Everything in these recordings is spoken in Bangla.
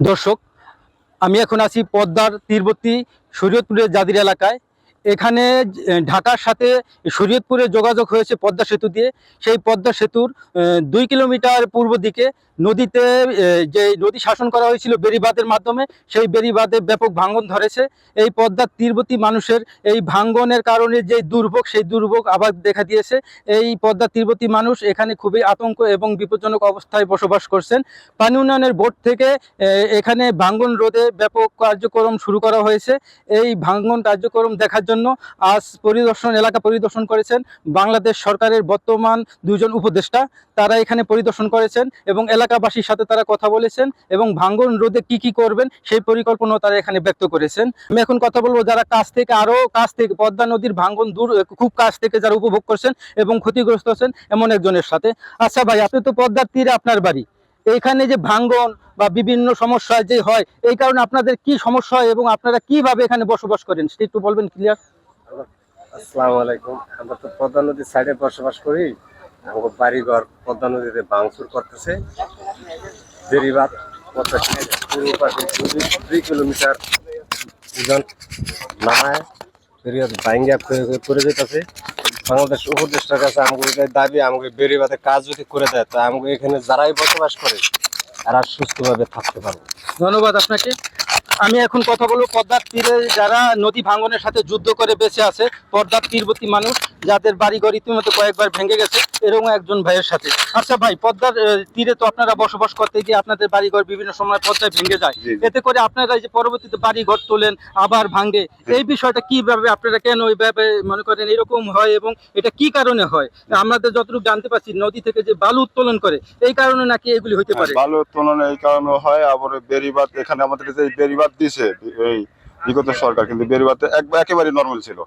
দর্শক, আমি এখন আছি পদ্মার তীরবর্তী শরীয়তপুরের জাদির এলাকায়। এখানে ঢাকার সাথে শরীয়তপুরে যোগাযোগ হয়েছে পদ্মা সেতু দিয়ে। সেই পদ্মা সেতুর 2 কিলোমিটার পূর্ব দিকে নদীতে যে নদী শাসন করা হয়েছিল বেড়িবাঁধের মাধ্যমে, সেই বেড়িবাঁধে ব্যাপক ভাঙন ধরেছে। এই পদ্মার তীরবর্তী মানুষের এই ভাঙনের কারণে যে দুর্ভোগ, সেই দুর্ভোগ আবার দেখা দিয়েছে। এই পদ্মার তীরবর্তী মানুষ এখানে খুবই আতঙ্ক এবং বিপজ্জনক অবস্থায় বসবাস করছেন। পানি উন্নয়নের বোর্ড থেকে এখানে ভাঙন রোধে ব্যাপক কার্যক্রম শুরু করা হয়েছে। এই ভাঙন কার্যক্রম দেখার জন্য আজ এলাকা পরিদর্শন করেছেন বাংলাদেশ সরকারের বর্তমান 2 জন উপদেষ্টা। তারা এখানে পরিদর্শন করেছেন এবং এলাকাবাসীর সাথে তারা কথা বলেছেন এবং ভাঙন রোধে কি করবেন সেই পরিকল্পনাও তারা এখানে ব্যক্ত করেছেন। আমি এখন কথা বলবো যারা আরো কাছ থেকে পদ্মা নদীর ভাঙন খুব কাছ থেকে যারা উপভোগ করছেন এবং ক্ষতিগ্রস্ত হচ্ছেন এমন একজনের সাথে। আচ্ছা ভাই, আপনি তো পদ্মার তীরে আপনার বাড়ি, এইখানে যে ভাঙন বা বিভিন্ন সমস্যা যে হয়, এই কারণে আপনাদের কি সমস্যা হয় এবং আপনারা কিভাবে এখানে বসবাস করেন সেটা একটু বলবেন ক্লিয়ার। আসসালামু আলাইকুম। আমরা তো পদ্মা নদীর সাইডে বসবাস করি। আমাদের বাড়িঘর পদ্মা নদীতে ভাঙচুর করতেছে। বেড়িবাঁধ পদ্মা পূর্ব পাশে 2 কিলোমিটার নামায় বেড়িবাঁধ ভাঙ্গা করে যেতেছে। বাংলাদেশ উপদেষ্টার কাছে আমাদের দাবি, আমাকে বেড়িবাঁধে কাজ যদি করে দেয় তো আমাকে এখানে যারাই বসবাস করে তারা সুস্থভাবে থাকতে পারবে। ধন্যবাদ আপনাকে। আমি এখন কথা বলবো পদ্মার তীরে যারা নদী ভাঙনের সাথে যুদ্ধ করে বেঁচে আছে, পদ্মার তীরবর্তী মানুষ যাদের বাড়িঘর ইতিমধ্যে কয়েকবার ভেঙে গেছে, এরকম একজন ভাইয়ের সাথে। আচ্ছা ভাই, পদ্মার তীরে তো আপনারা বসবাস করতে গিয়ে আপনাদের বাড়িঘর বিভিন্ন সময় পদ্মায় ভেঙে যায়, এতে করে আপনারা যে পরবর্তীতে বাড়িঘর তোলেন আবার ভাঙে, এই বিষয়টা কিভাবে আপনারা কেন ওইভাবে মনে করেন এরকম হয় এবং এটা কি কারণে হয়? আমাদের যতটুকু জানতে পারছি নদী থেকে যে বালু উত্তোলন করে এই কারণে নাকি এগুলি হতে পারে। বালু উত্তোলন এই কারণে হয়। আবার বেড়িবাঁধ এখানে আমাদের যে বেড়িবাঁধ দিছে এই বিগত সরকার, কিন্তু বেড়িবাঁধ একেবারে নরমাল ছিল।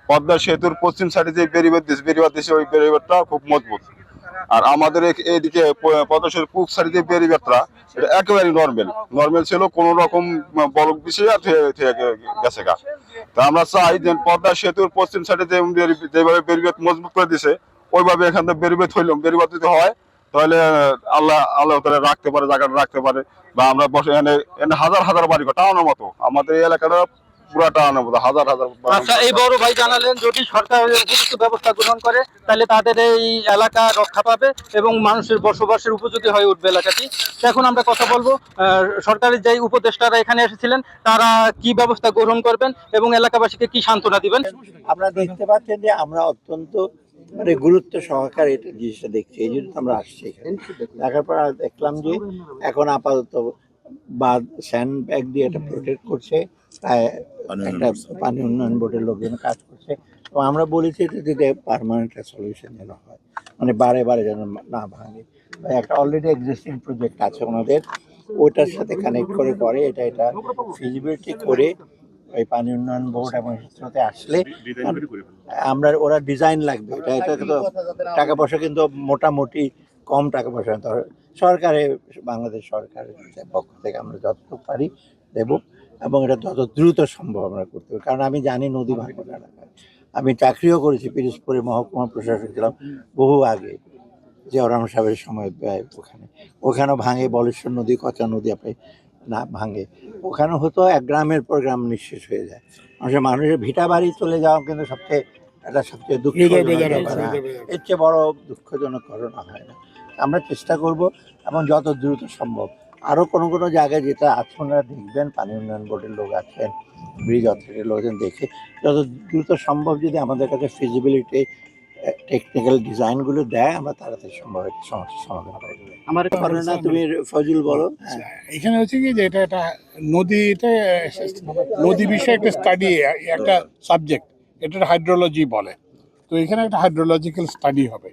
পদ্মা সেতুর পশ্চিম সাইডে যে বেড়িবাঁধ দিছে ওই বেড়িবাঁধটা খুব মজবুত। আর আমাদের এইদিকে পদ্মা সেতুর পূব সাইডে যে বেড়িবাঁধটা এটা একেবারে নরমাল ছিল, কোন রকম বলক বিষয় গেছে গা। তা আমরা চাই যে পদ্মা সেতুর পশ্চিম সাইডে যেভাবে বেড়িবাঁধ মজবুত করে দিছে ওইভাবে এখান থেকে বেড়িবাঁধ যদি হয় তাহলে আল্লাহ তাআলা রাখতে পারে, জায়গাটা রাখতে পারে। বা আমরা বসে এনে হাজার হাজার বাড়ি টানানোর মতো, আমাদের এই এলাকাটা পুরা টানানোর মতো হাজার হাজার। আচ্ছা, এই বড় ভাই জানালেন যদি সরকার উপযুক্ত ব্যবস্থা গ্রহণ করে তাহলে তাদের এই এলাকা রক্ষা পাবে এবং মানুষের বসবাসের উপযোগী হয়ে উঠবে এলাকাটি। এখন আমরা কথা বলবো সরকারের যে উপদেষ্টারা এখানে এসেছিলেন তারা কি ব্যবস্থা গ্রহণ করবেন এবং এলাকাবাসীকে কি সান্ত্বনা দিবেন। আপনারা দেখতে পাচ্ছেন যে আমরা অত্যন্ত গুরুত্ব সহকারে এটা জিনিসটা দেখছি, এই জন্য আমরা আসছি এখানে। দেখার পর দেখলাম যে এখন আপাতত বাদ স্যান্ড ব্যাগ দিয়ে এটা প্রোটেক্ট করছে, প্রায় একটা পানি উন্নয়ন বোর্ডের লোকজন কাজ করছে। এবং আমরা বলেছি এটা যদি পার্মানেন্ট সলিউশন যেন হয়, মানে বারে বারে যেন না ভাঙে। একটা অলরেডি এক্সিস্টিং প্রজেক্ট আছে ওনাদের, ওইটার সাথে কানেক্ট করে এটা ফিজিবিলিটি করে ওই পানি উন্নয়ন বোর্ড এবং ইসরোতে আসলে আমরা ওরা ডিজাইন লাগবে। এটা তো টাকা পয়সা কিন্তু মোটামুটি কম টাকা পয়সা সরকারে, বাংলাদেশ সরকারের পক্ষ থেকে আমরা যতটুকু পারি দেব এবং এটা যত দ্রুত সম্ভব আমরা করতে হবে। কারণ আমি জানি নদী ভাঙন এলাকায়, আমি চাকরিও করেছি, পিরোজপুরে মহকুমা প্রশাসক ছিলাম বহু আগে, জিয়াউর সাহেবের সময় ওখানেও ভাঙে, বলেশ্বর নদী, কচা নদী আপনি না ভাঙে, ওখানে হতো এক গ্রামের পর গ্রাম নিঃশেষ হয়ে যায়। মানুষের ভিটা বাড়ি চলে যাওয়া কিন্তু সবচেয়ে দুঃখজনক, এর চেয়ে বড় দুঃখজনক ঘটনা হয় না। আমরা চেষ্টা করব এবং যত দ্রুত সম্ভব আরও কোনো জায়গায় যেটা আপনারা দেখবেন পানি উন্নয়ন বোর্ডের লোক আছেন, ব্রিজ অথরিটির লোকজন দেখে যত দ্রুত সম্ভব যদি আমাদের কাছে ফিজিবিলিটি টেকনিক্যাল ডিজাইনগুলো দেয় আমরা তাড়াতাড়ি সম্ভব সমস্যার সমাধান করে দেবো। আমার না, তুমি ফজল বলো। এখানে হচ্ছে কি যে এটা নদী বিষয়ে একটা স্টাডি, একটা সাবজেক্ট, এটা হাইড্রোলজি বলে। তো এখানে একটা হাইড্রোলজিক্যাল স্টাডি হবে।